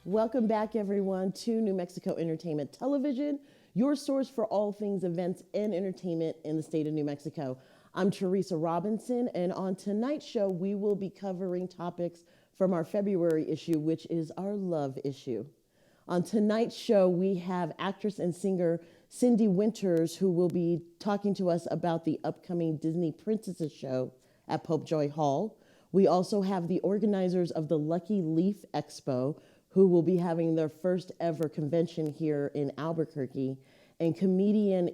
Welcome back, everyone, to New Mexico Entertainment Television, your source for all things events and entertainment in the state of New Mexico. I'm Teresa Robinson, and on tonight's show, we will be covering topics from our February issue, which is our love issue. On tonight's show, we have actress and singer Syndee Winters, who will be talking to us about the upcoming Disney Princesses show at Popejoy Hall. We also have the organizers of the Lucky Leaf Expo, who will be having their first ever convention here in Albuquerque. And comedian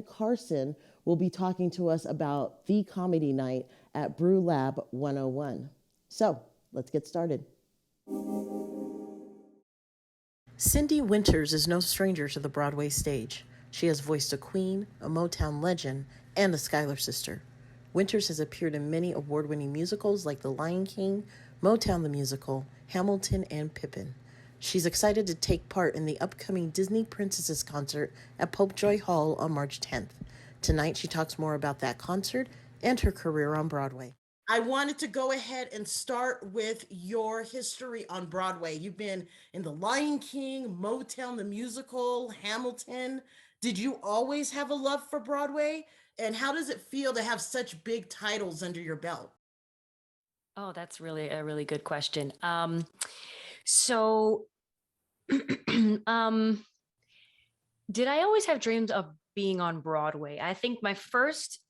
Carson will be talking to us about the comedy night at Brew Lab 101. So let's get started. Syndee Winters is no stranger to the Broadway stage. She has voiced a queen, a Motown legend, and a Schuyler sister. Winters has appeared in many award-winning musicals like The Lion King, Motown the Musical, Hamilton, and Pippin. She's excited to take part in the upcoming Disney Princesses concert at Popejoy Hall on March 10th. Tonight, she talks more about that concert and her career on Broadway. I wanted to go ahead and start with your history on Broadway. You've been in The Lion King, Motown the Musical, Hamilton. Did you always have a love for Broadway? And how does it feel to have such big titles under your belt? Oh, that's really a really good question. So, did I always have dreams of being on Broadway? I think my first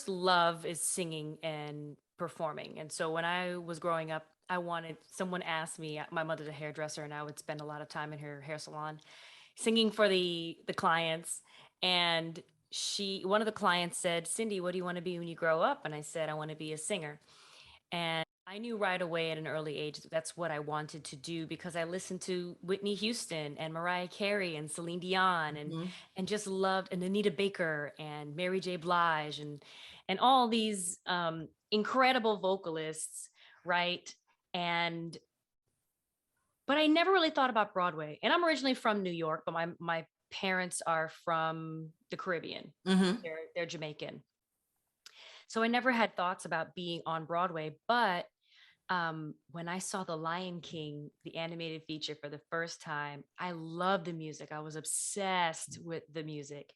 love is singing and performing. And so when I was growing up, someone asked me, my mother's a hairdresser, and I would spend a lot of time in her hair salon singing for the clients. And one of the clients said, "Syndee, what do you want to be when you grow up?" And I said, "I want to be a singer." And I knew right away at an early age that's what I wanted to do, because I listened to Whitney Houston and Mariah Carey and Celine Dion and just loved, and Anita Baker and Mary J. Blige and all these incredible vocalists, right? But I never really thought about Broadway. And I'm originally from New York, but my parents are from the Caribbean. They're Jamaican. So I never had thoughts about being on Broadway. But when I saw The Lion King, the animated feature, for the first time, I loved the music. I was obsessed with the music.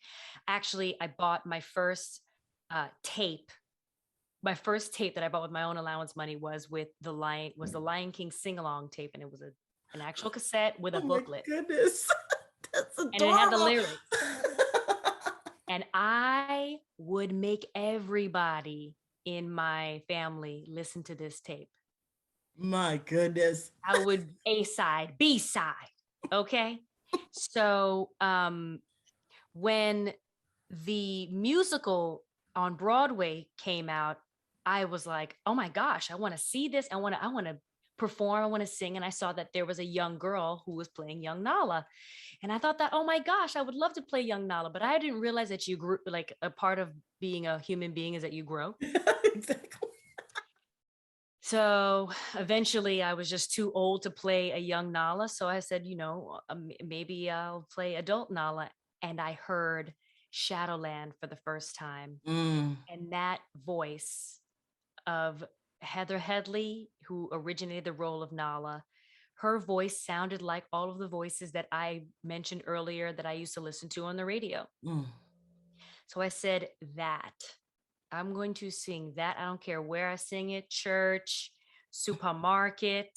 Actually, I bought my first tape. My first tape that I bought with my own allowance money was the Lion King sing-along tape, and it was an actual cassette with a booklet. My goodness, that's adorable. And it had the lyrics. And I would make everybody in my family listen to this tape. My goodness. I would A-side, B-side. Okay. So when the musical on Broadway came out, I was like, oh my gosh, I want to see this. I want to perform. I want to sing. And I saw that there was a young girl who was playing young Nala. And I thought that, oh my gosh, I would love to play young Nala. But I didn't realize that you grew, like, a part of being a human being is that you grow. Exactly. So eventually I was just too old to play a young Nala. So I said, maybe I'll play adult Nala. And I heard Shadowland for the first time. And that voice of Heather Headley, who originated the role of Nala, her voice sounded like all of the voices that I mentioned earlier that I used to listen to on the radio. So I said, I'm going to sing that. I don't care where I sing it, church, supermarket,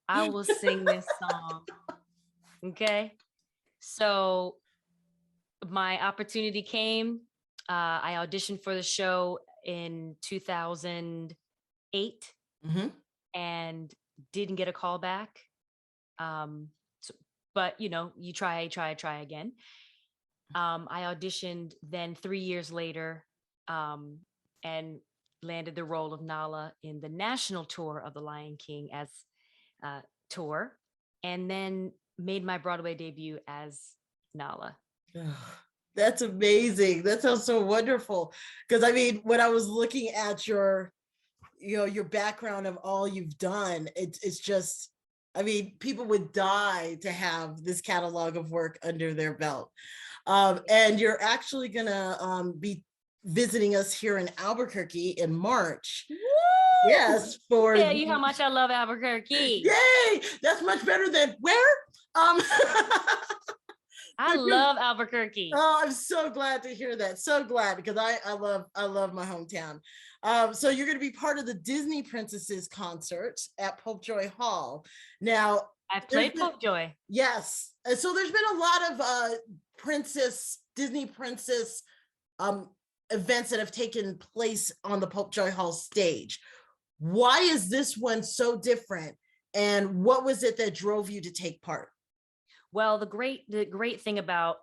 I will sing this song. Okay. So my opportunity came. I auditioned for the show in 2008 and didn't get a call back. But you try again. I auditioned then 3 years later and landed the role of Nala in the national tour of The Lion King as tour, and then made my Broadway debut as Nala. That's amazing. That sounds so wonderful. Because I mean, when I was looking at your background of all you've done, it's just, I mean, people would die to have this catalog of work under their belt. And you're actually gonna be visiting us here in Albuquerque in March. Yes, for Tell you how much I love Albuquerque. Yay! That's much better than where? I love Albuquerque. Oh, I'm so glad to hear that. So glad, because I love my hometown. So you're going to be part of the Disney Princesses concert at Popejoy Hall. Now, I've played Popejoy. Yes. So there's been a lot of Disney princess events that have taken place on the Popejoy Hall stage. Why is this one so different? And what was it that drove you to take part? Well, the great thing about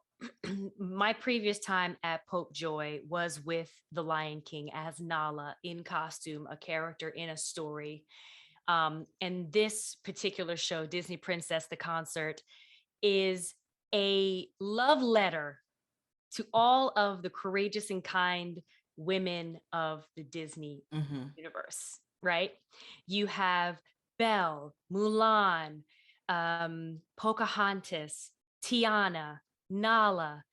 my previous time at Popejoy was with the Lion King as Nala in costume, a character in a story. And this particular show, Disney Princess, the concert, is a love letter to all of the courageous and kind women of the Disney universe, right? You have Belle, Mulan, Pocahontas, Tiana, Nala,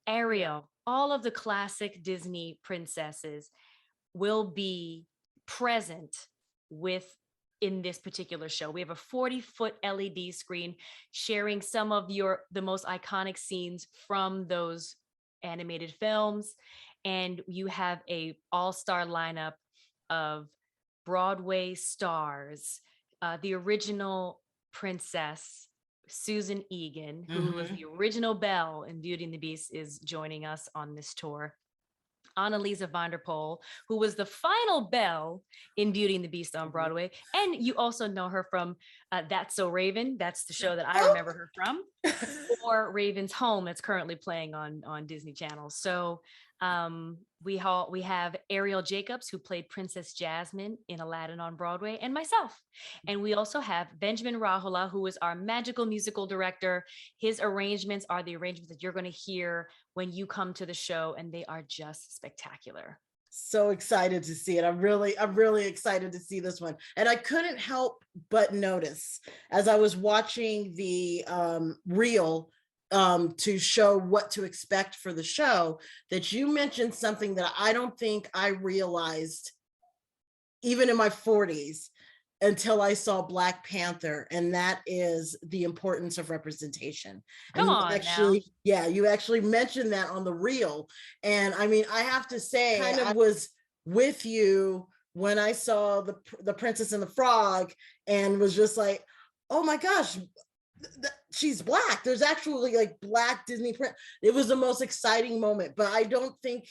Ariel, all of the classic Disney princesses will be present with in this particular show. We have a 40-foot LED screen sharing some of the most iconic scenes from those animated films. And you have a all-star lineup of Broadway stars. The original princess, Susan Egan, who was the original Belle in Beauty and the Beast, is joining us on this tour. Annalisa Vanderpool, who was the final Belle in Beauty and the Beast on Broadway. And you also know her from That's So Raven. That's the show that I remember her from. Or Raven's Home, that's currently playing on Disney Channel. So we have Ariel Jacobs, who played Princess Jasmine in Aladdin on Broadway, and myself. And we also have Benjamin Rahula, who is our magical musical director. His arrangements are the arrangements that you're going to hear when you come to the show, and they are just spectacular. So excited to see it. I'm really excited to see this one. And I couldn't help but notice as I was watching the reel to show what to expect for the show, that you mentioned something that I don't think I realized even in my 40s until I saw Black Panther, and that is the importance of representation. Come on now. Yeah, you actually mentioned that on the reel. And I mean, I have to say, I was with you when I saw the Princess and the Frog, and was just like, oh my gosh, she's Black. There's actually like Black Disney Princess. It was the most exciting moment, but I don't think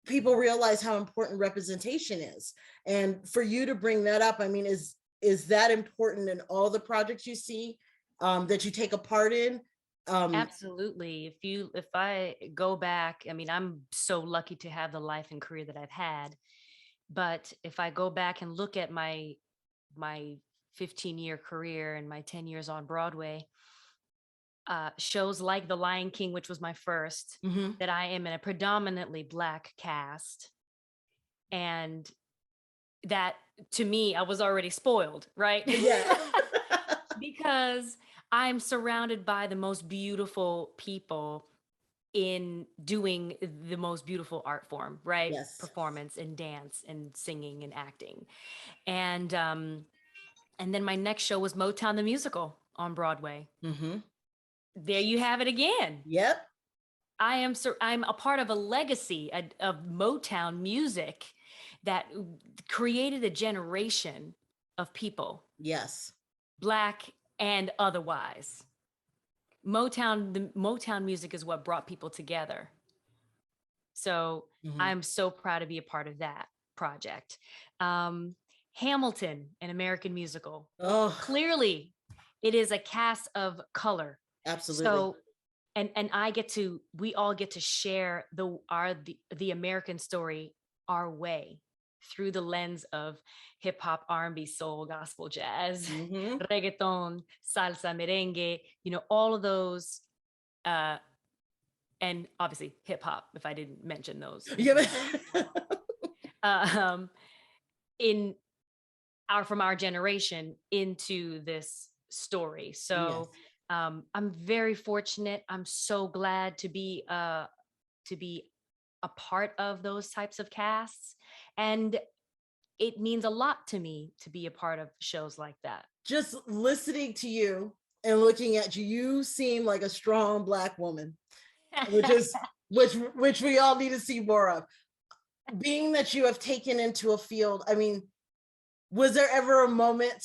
people realize how important representation is. And for you to bring that up, I mean, is that important in all the projects you see that you take a part in? Absolutely. If I go back, I mean, I'm so lucky to have the life and career that I've had. But if I go back and look at my 15-year career and my 10 years on Broadway, shows like The Lion King, which was my first, that I am in a predominantly Black cast. And that, to me, I was already spoiled, right? Yeah. Because I'm surrounded by the most beautiful people in doing the most beautiful art form, right? Yes. Performance and dance and singing and acting. And then my next show was Motown the Musical on Broadway. There you have it again. Yep. I'm a part of a legacy of Motown music that created a generation of people. Yes. Black and otherwise. The Motown music is what brought people together. So I'm so proud to be a part of that project. Hamilton, an American musical. Oh, clearly it is a cast of color. Absolutely. So, and we all get to share the American story our way through the lens of hip hop, R&B, soul, gospel, jazz, reggaeton, salsa, merengue, all of those, and obviously hip hop, if I didn't mention those. From our generation into this story. So yes. I'm very fortunate. I'm so glad to be a part of those types of casts. And it means a lot to me to be a part of shows like that. Just listening to you and looking at you, you seem like a strong Black woman, which we all need to see more of. Being that you have taken into a field, I mean, was there ever a moment,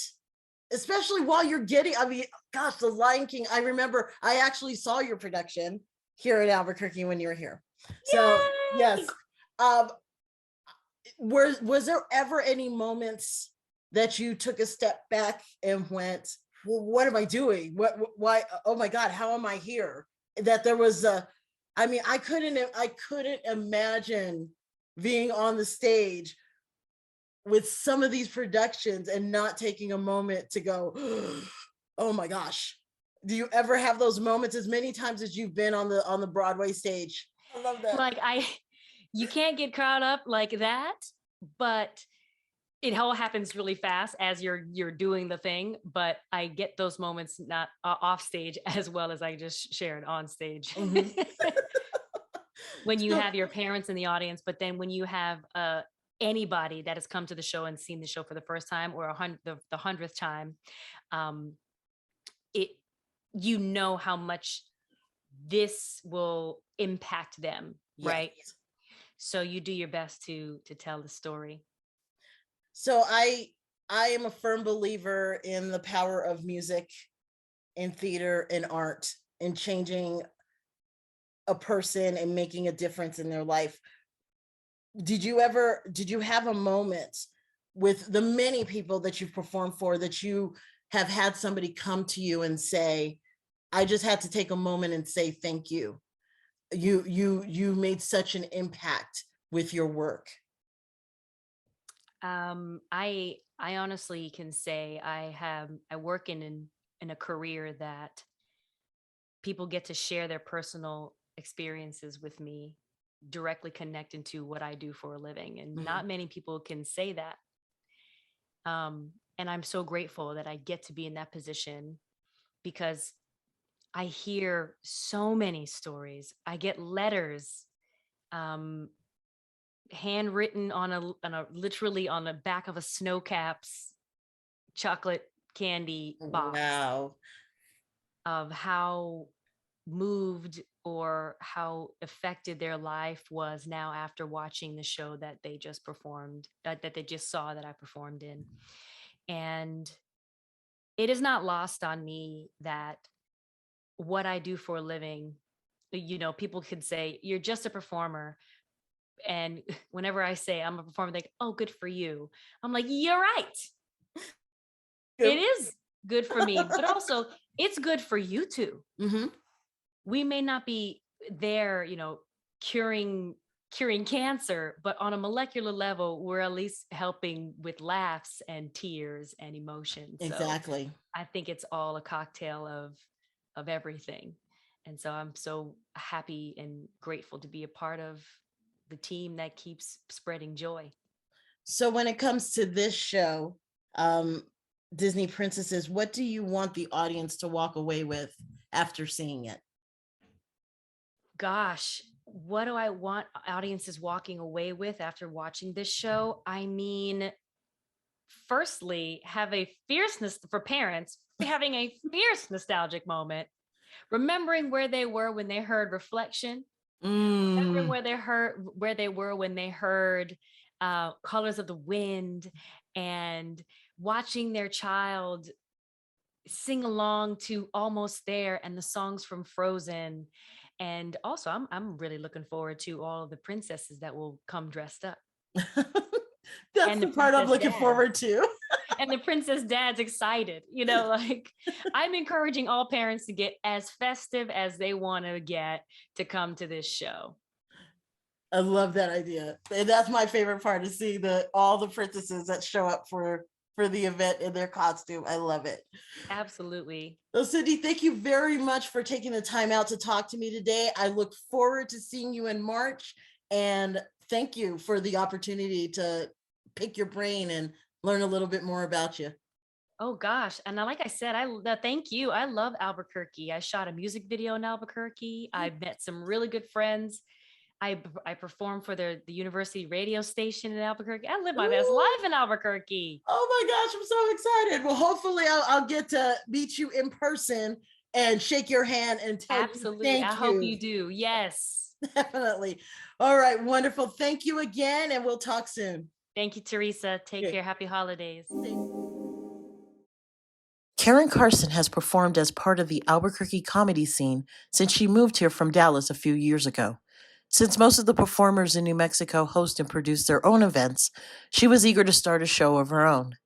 especially while you're getting, I mean, gosh, The Lion King, I remember I actually saw your production here in Albuquerque when you were here. So Yay! yes. Was there ever any moments that you took a step back and went, well, what am I doing? Why? Oh my God, how am I here? That there was I mean, I couldn't imagine being on the stage with some of these productions and not taking a moment to go, oh my gosh. Do you ever have those moments as many times as you've been on the Broadway stage? I love that. Like you can't get caught up like that, but it all happens really fast as you're doing the thing. But I get those moments not off stage as well as I just shared on stage. Mm-hmm. When you have your parents in the audience, but then when you have anybody that has come to the show and seen the show for the first time or the 100th time, you know how much this will impact them, yes. Right? So you do your best to tell the story. So I am a firm believer in the power of music and theater and art and changing a person and making a difference in their life. Did you have a moment with the many people that you've performed for that you have had somebody come to you and say, I just had to take a moment and say thank you. You made such an impact with your work? I honestly can say I work in a career that people get to share their personal experiences with me, directly connecting to what I do for a living. And mm-hmm. Not many people can say that. And I'm so grateful that I get to be in that position because I hear so many stories. I get letters, handwritten on a literally on the back of a Snow Caps chocolate candy box. Wow. Of how moved or how affected their life was now after watching the show that they just performed, that they just saw that I performed in. And it is not lost on me that what I do for a living, you know, people could say, you're just a performer. And whenever I say I'm a performer, they go, oh, good for you. I'm like, you're right. It is good for me, but also it's good for you too. Mm-hmm. We may not be there, you know, curing cancer, but on a molecular level, we're at least helping with laughs and tears and emotions. Exactly. So I think it's all a cocktail of everything. And so I'm so happy and grateful to be a part of the team that keeps spreading joy. So when it comes to this show, Disney Princesses, what do you want the audience to walk away with after seeing it? Gosh, what do I want audiences walking away with after watching this show? I mean, firstly, have a fierceness for parents, having a fierce nostalgic moment, remembering where they were when they heard Reflection, remembering where they were when they heard Colors of the Wind, and watching their child sing along to Almost There and the songs from Frozen. And also, I'm really looking forward to all of the princesses that will come dressed up. That's the part I'm looking forward to. And the princess dad's excited, you know, like I'm encouraging all parents to get as festive as they want to get to come to this show. I love that idea. And that's my favorite part, to see all the princesses that show up for the event in their costume. I love it. Absolutely. So Syndee, thank you very much for taking the time out to talk to me today. I look forward to seeing you in March, and thank you for the opportunity to pick your brain and learn a little bit more about you. Oh gosh. And like I said, thank you. I love Albuquerque. I shot a music video in Albuquerque. I've met some really good friends. I perform for the university radio station in Albuquerque. I live my best Ooh. life in Albuquerque. Oh my gosh, I'm so excited. Well, hopefully I'll get to meet you in person and shake your hand and tell Absolutely. you I thank hope you. you do. Yes. Definitely. All right, wonderful. Thank you again, and we'll talk soon. Thank you, Teresa. Take care. Happy holidays. Caryn Carson has performed as part of the Albuquerque comedy scene since she moved here from Dallas a few years ago. Since most of the performers in New Mexico host and produce their own events, she was eager to start a show of her own.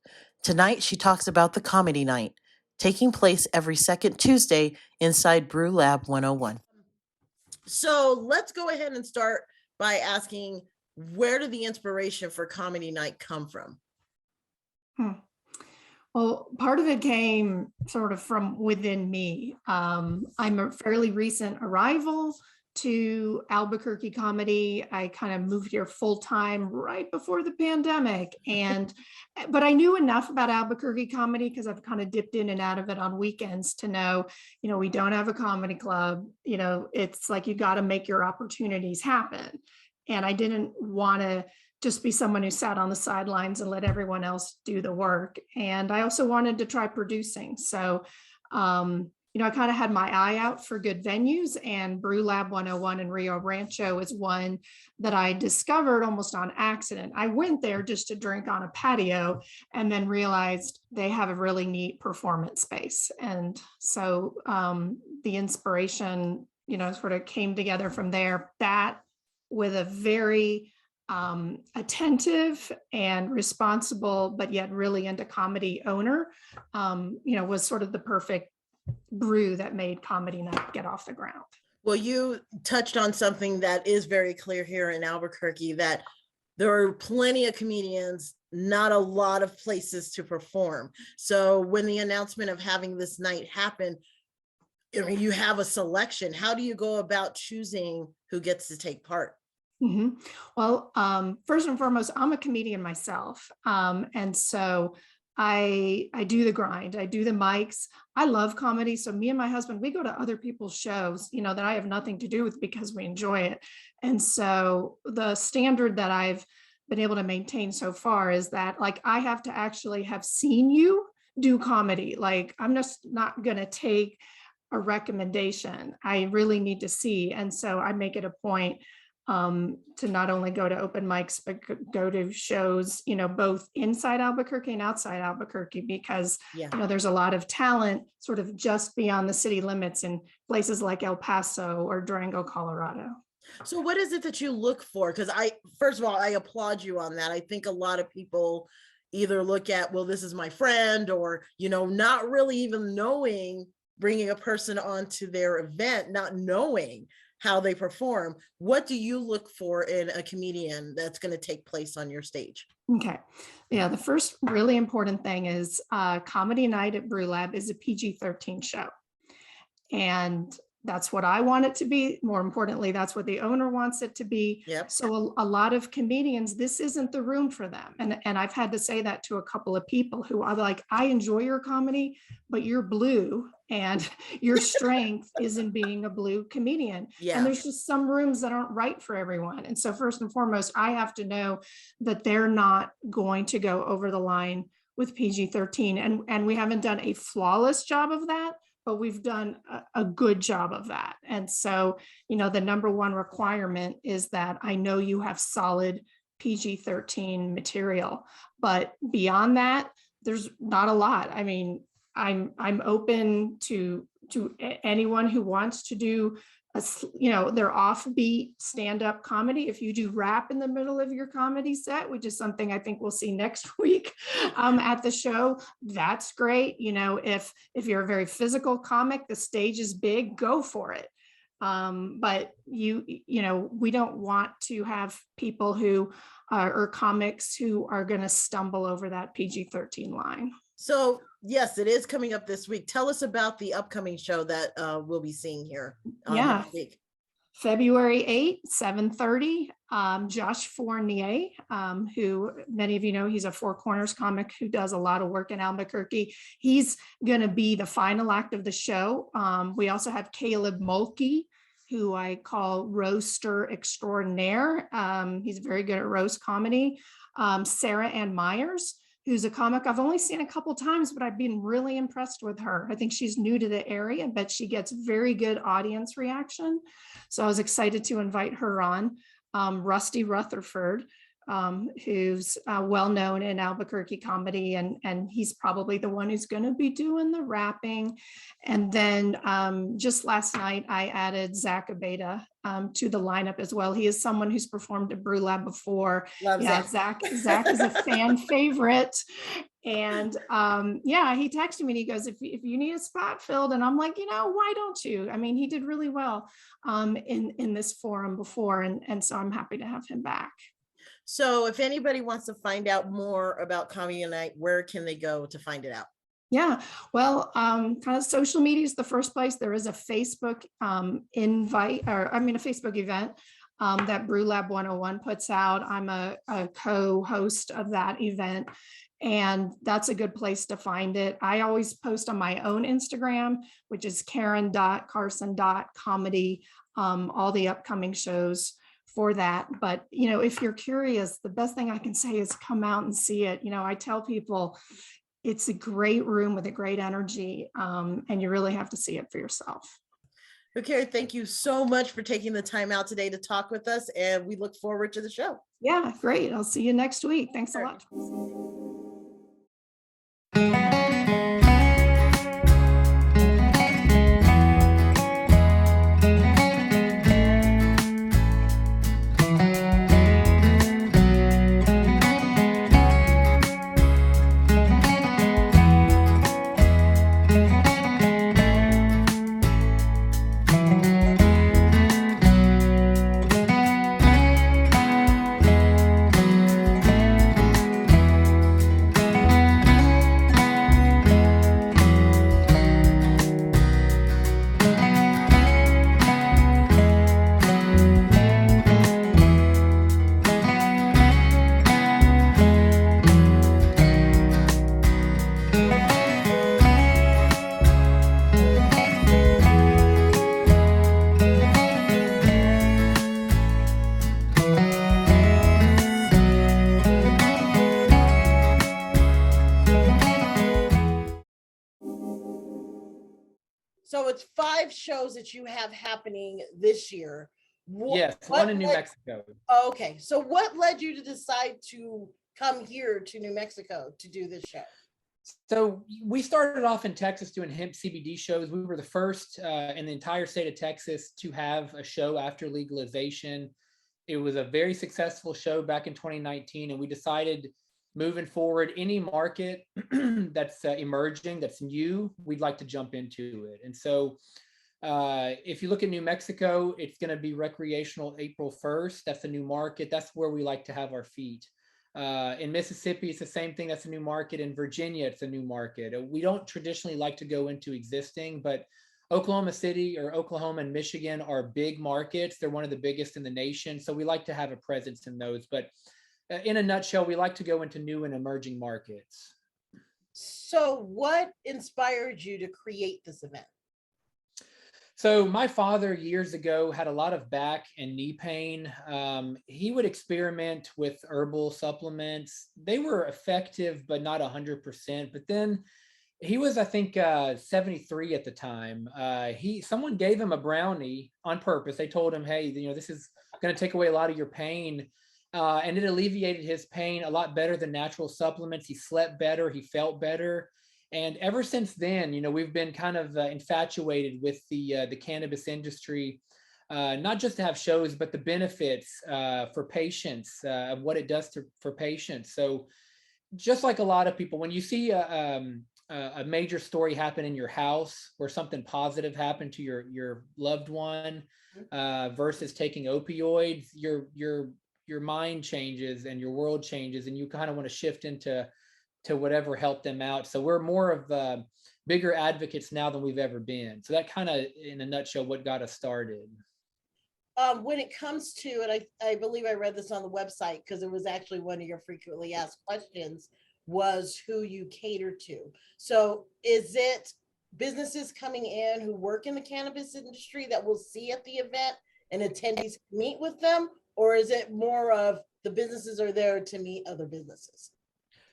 Tonight, she talks about the Comedy Night, taking place every second Tuesday inside Brew Lab 101. So let's go ahead and start by asking, where did the inspiration for Comedy Night come from? Well, part of it came sort of from within me. I'm a fairly recent arrival to Albuquerque comedy. I kind of moved here full time right before the pandemic. But I knew enough about Albuquerque comedy because I've kind of dipped in and out of it on weekends to know, we don't have a comedy club. It's like you got to make your opportunities happen. And I didn't want to just be someone who sat on the sidelines and let everyone else do the work. And I also wanted to try producing. So, I kind of had my eye out for good venues, and Brew Lab 101 in Rio Rancho is one that I discovered almost on accident. I went there just to drink on a patio and then realized they have a really neat performance space. And so the inspiration, sort of came together from there. That with a very attentive and responsible, but yet really into comedy owner, was sort of the perfect brew that made Comedy Night get off the ground. Well, you touched on something that is very clear here in Albuquerque, that there are plenty of comedians, not a lot of places to perform. So when the announcement of having this night happened, you have a selection. How do you go about choosing who gets to take part? Mm-hmm. Well, first and foremost, I'm a comedian myself. And so I do the grind. I do the mics. I love comedy. So me and my husband, we go to other people's shows, that I have nothing to do with because we enjoy it. And so the standard that I've been able to maintain so far is that, like, I have to actually have seen you do comedy. Like, I'm just not going to take a recommendation. I really need to see. And so I make it a point to not only go to open mics, but go to shows, both inside Albuquerque and outside Albuquerque, because, there's a lot of talent sort of just beyond the city limits in places like El Paso or Durango, Colorado. So what is it that you look for? Because first of all, I applaud you on that. I think a lot of people either look at, well, this is my friend, or, not really even knowing, bringing a person onto their event, not knowing how they perform. What do you look for in a comedian that's going to take place on your stage? Okay. Yeah. The first really important thing is Comedy Night at Brew Lab is a PG-13 show. And that's what I want it to be. More importantly, that's what the owner wants it to be. Yep. So a lot of comedians, this isn't the room for them. And I've had to say that to a couple of people who are like, I enjoy your comedy, but you're blue and your strength is in being a blue comedian. Yeah. And there's just some rooms that aren't right for everyone. And so first and foremost, I have to know that they're not going to go over the line with PG-13. And we haven't done a flawless job of that, but we've done a good job of that. And so, the number one requirement is that I know you have solid PG-13 material, but beyond that, there's not a lot. I mean, I'm open to anyone who wants to do their offbeat stand-up comedy. If you do rap in the middle of your comedy set, which is something I think we'll see next week at the show, that's great. If you're a very physical comic, the stage is big, go for it. But we don't want to have people who or comics who are going to stumble over that PG-13 line. So yes, it is coming up this week. Tell us about the upcoming show that we'll be seeing here. Next week. February 8th, 7:30. Josh Fournier, who many of you know, he's a Four Corners comic who does a lot of work in Albuquerque. He's going to be the final act of the show. We also have Caleb Mulkey, who I call roaster extraordinaire. He's very good at roast comedy. Sarah Ann Myers, who's a comic I've only seen a couple times, but I've been really impressed with her. I think she's new to the area, but she gets very good audience reaction. So I was excited to invite her on. Rusty Rutherford, who's well known in Albuquerque comedy, and he's probably the one who's going to be doing the rapping. And then just last night, I added Zach Abeda to the lineup as well. He is someone who's performed at Brew Lab before. Love Zach is a fan favorite. And yeah, he texted me and he goes, if you need a spot filled, and I'm like, why don't you? I mean, he did really well in this forum before, and so I'm happy to have him back. So if anybody wants to find out more about Comedy Night, where can they go to find it out? Yeah, well, kind of social media is the first place. There is a Facebook a Facebook event that Brew Lab 101 puts out. I'm a co-host of that event, and that's a good place to find it. I always post on my own Instagram, which is Caryn.Carson.comedy, all the upcoming shows for that. But, if you're curious, the best thing I can say is come out and see it. I tell people it's a great room with a great energy, and you really have to see it for yourself. Okay, thank you so much for taking the time out today to talk with us, and we look forward to the show. Yeah, great. I'll see you next week. Thanks a lot. So it's 5 shows that you have happening this year. Yes, one in New Mexico. Okay, so what led you to decide to come here to New Mexico to do this show? So we started off in Texas doing hemp CBD shows. We were the first in the entire state of Texas to have a show after legalization. It was a very successful show back in 2019, and we decided moving forward, any market that's emerging, that's new, we'd like to jump into it. And so if you look at New Mexico, it's going to be recreational April 1st. That's a new market. That's where we like to have our feet. In Mississippi, it's the same thing. That's a new market. In Virginia, it's a new market. We don't traditionally like to go into existing, but Oklahoma City or Oklahoma and Michigan are big markets. They're one of the biggest in the nation. So we like to have a presence in those. But in a nutshell, we like to go into new and emerging markets. So what inspired you to create this event? So my father years ago had a lot of back and knee pain. He would experiment with herbal supplements. They were effective, but not 100%. But then he was, I think, 73 at the time. Someone gave him a brownie on purpose. They told him, hey, this is going to take away a lot of your pain. And it alleviated his pain a lot better than natural supplements. He slept better. He felt better. And ever since then, we've been kind of infatuated with the cannabis industry, not just to have shows, but the benefits for patients, of what it does for patients. So just like a lot of people, when you see a major story happen in your house where something positive happened to your loved one versus taking opioids, your mind changes and your world changes, and you kind of want to shift into whatever helped them out. So we're more of bigger advocates now than we've ever been. So that kind of, in a nutshell, what got us started. When it comes to, and I believe I read this on the website because it was actually one of your frequently asked questions, was who you cater to. So is it businesses coming in who work in the cannabis industry that we'll see at the event and attendees meet with them? Or is it more of the businesses are there to meet other businesses?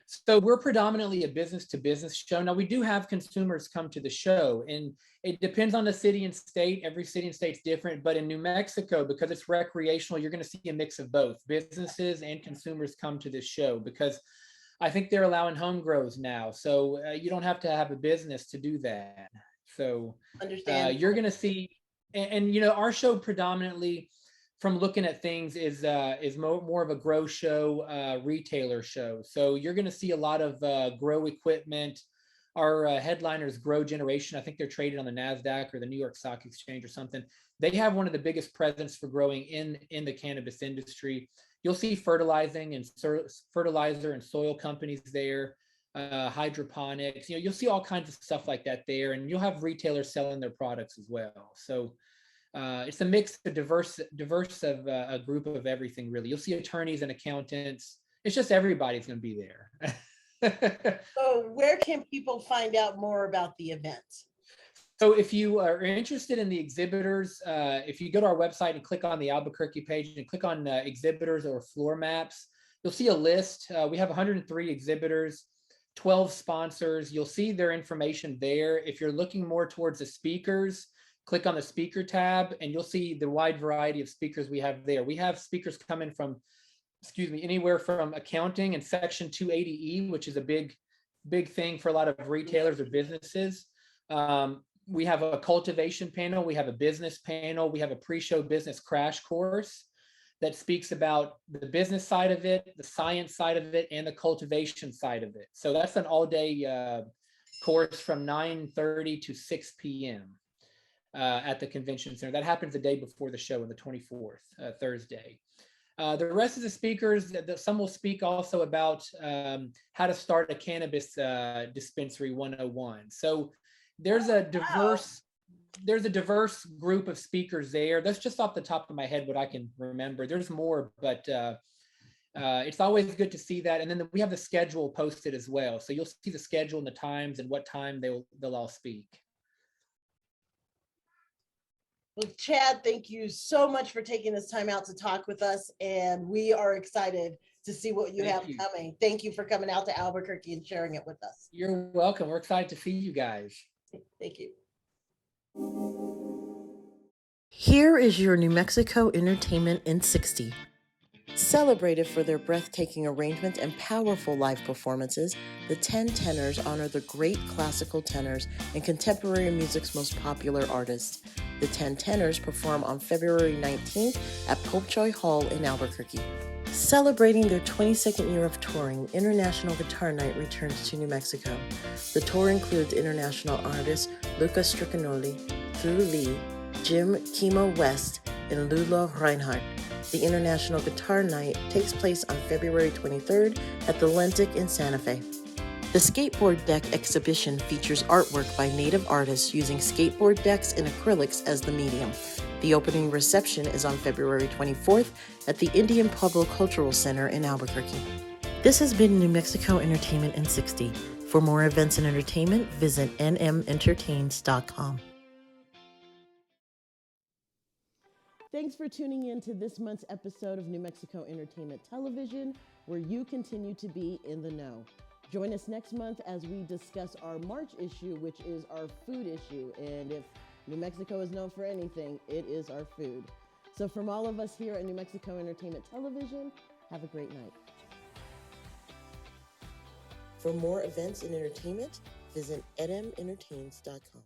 So we're predominantly a business to business show. Now we do have consumers come to the show, and it depends on the city and state. Every city and state's different, but in New Mexico, because it's recreational, you're going to see a mix of both. Businesses and consumers come to this show because I think they're allowing home grows now. So you don't have to have a business to do that. So you're going to see, and you know, our show predominantly, from looking at things, is more of a grow show, retailer show. So you're going to see a lot of grow equipment. Our headliners, Grow Generation, I think they're traded on the NASDAQ or the New York Stock Exchange or something. They have one of the biggest presence for growing in the cannabis industry. You'll see fertilizing and fertilizer and soil companies there, hydroponics. You know, you'll see all kinds of stuff like that there, and you'll have retailers selling their products as well. So it's a mix, a diverse of a group of everything, really. You'll see attorneys and accountants. It's just everybody's going to be there. So where can people find out more about the event? So if you are interested in the exhibitors, if you go to our website and click on the Albuquerque page and click on exhibitors or floor maps, you'll see a list. We have 103 exhibitors, 12 sponsors. You'll see their information there. If you're looking more towards the speakers, click on the speaker tab and you'll see the wide variety of speakers we have there. We have speakers coming from, anywhere from accounting and Section 280E, which is a big thing for a lot of retailers or businesses. We have a cultivation panel. We have a business panel. We have a pre-show business crash course that speaks about the business side of it, the science side of it, and the cultivation side of it. So that's an all-day course from 9:30 to 6 p.m. At the convention center. That happens the day before the show on the 24th, Thursday. The rest of the speakers, some will speak also about how to start a cannabis dispensary 101. So there's a diverse group of speakers there. That's just off the top of my head what I can remember. There's more, but it's always good to see that. And then we have the schedule posted as well. So you'll see the schedule and the times and what time they'll all speak. Well, Chad, thank you so much for taking this time out to talk with us. And we are excited to see what you have coming. Thank you for coming out to Albuquerque and sharing it with us. You're welcome. We're excited to see you guys. Thank you. Here is your New Mexico Entertainment in 60. Celebrated for their breathtaking arrangements and powerful live performances, the 10 tenors honor the great classical tenors and contemporary music's most popular artists. The 10 tenors perform on February 19th at Popejoy Hall in Albuquerque. Celebrating their 22nd year of touring, International Guitar Night returns to New Mexico. The tour includes international artists Lucas Stricanoli, Thu Lee, Jim Kimo West, and Lulo Reinhardt. The International Guitar Night takes place on February 23rd at the Lentic in Santa Fe. The Skateboard Deck exhibition features artwork by native artists using skateboard decks and acrylics as the medium. The opening reception is on February 24th at the Indian Pueblo Cultural Center in Albuquerque. This has been New Mexico Entertainment in 60. For more events and entertainment, visit nmentertains.com. Thanks for tuning in to this month's episode of New Mexico Entertainment Television, where you continue to be in the know. Join us next month as we discuss our March issue, which is our food issue. And if New Mexico is known for anything, it is our food. So from all of us here at New Mexico Entertainment Television, have a great night. For more events and entertainment, visit nmentertains.com.